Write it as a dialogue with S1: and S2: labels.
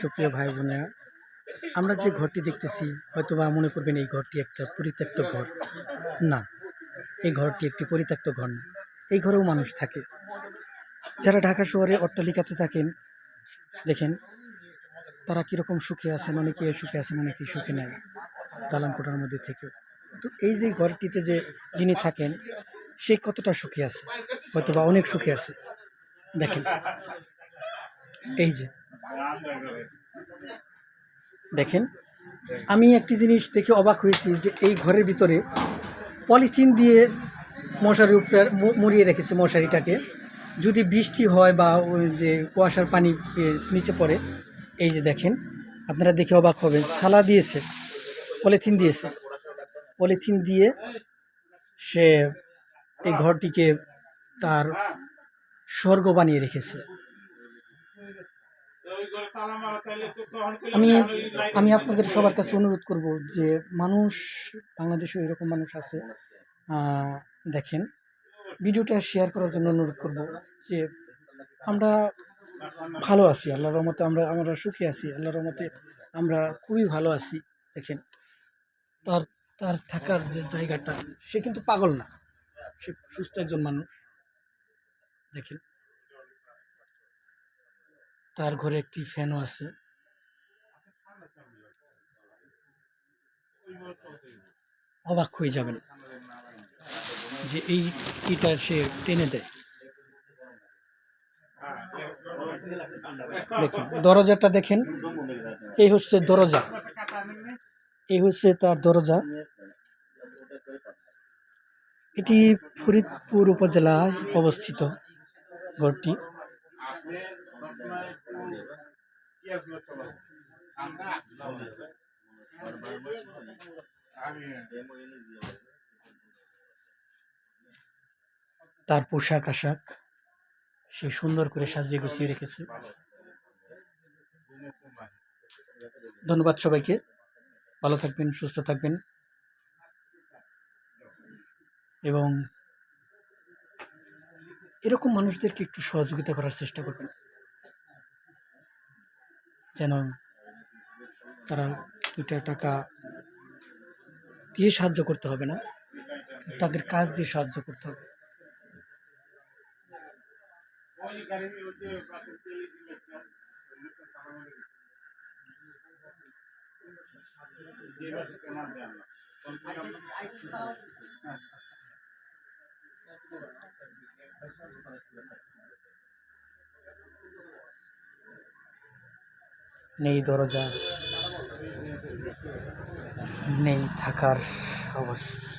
S1: সুপ্রিয় ভাই বোনেরা, আমরা যে ঘরটি দেখতেছি হয়তোবা মনে করবেন এই ঘরটি একটা পরিত্যক্ত ঘর। না, এই ঘরটি একটি পরিত্যক্ত ঘর না, এই ঘরেও মানুষ থাকে। যারা ঢাকা শহরে অট্টালিকাতে থাকেন, দেখেন তারা কীরকম সুখে আছেন, অনেকে সুখে আছেন, অনেকে সুখে নেয় দালান কোঠার মধ্যে থেকেও। তো এই যে ঘরটিতে যে যিনি থাকেন সে কতটা সুখী আছে, হয়তোবা অনেক সুখে আছে। দেখেন এই যে দেখেন, আমি একটি জিনিস দেখে অবাক হয়েছি যে এই ঘরের ভিতরে পলিথিন দিয়ে মশারির উপরে মুড়িয়ে রেখেছে মশারিটাকে। যদি বৃষ্টি হয় বা ওই যে কুয়াশার পানি নিচে পড়ে, এই যে দেখেন, আপনারা দেখে অবাক হবেন, ছালা দিয়েছে, পলিথিন দিয়েছে, পলিথিন দিয়ে সে এই ঘরটিকে তার স্বর্গ বানিয়ে রেখেছে। আমি আমি আপনাদের সবার কাছে অনুরোধ করব যে মানুষ, বাংলাদেশে এরকম মানুষ আছে, দেখেন ভিডিওটা শেয়ার করার জন্য অনুরোধ করব যে আমরা ভালো আছি আল্লাহর রহমতে, আমরা সুখী আছি আল্লাহর রহমতে, আমরা খুবই ভালো আছি। দেখেন তার তার থাকার যে জায়গাটা, সে কিন্তু পাগল না, সে সুস্থ একজন মানুষ। দেখেন তার ঘরে একটি ফ্যানও আছে। অবাক হয়ে যাবেন যে এই ইটা সে টেনে দেয়। দেখেন দরজাটা দেখেন, এই হচ্ছে দরজা, এই হচ্ছে তার দরজা। এটি ফরিদপুর উপজেলায় অবস্থিত ঘরটি। তার পোশাক আশাক সে সুন্দর করে সাজিয়ে গুছিয়ে রেখেছে। ধন্যবাদ সবাইকে, ভালো থাকবেন, সুস্থ থাকবেন এবং এরকম মানুষদেরকে একটু সহযোগিতা করার চেষ্টা করবেন, যেন তারা 2টা টাকা দিয়ে সাহায্য করতে হবে না, তাদের কাজ দিয়ে সাহায্য করতে হবে। নেই দরজা, নেই থাকার অবস্থা।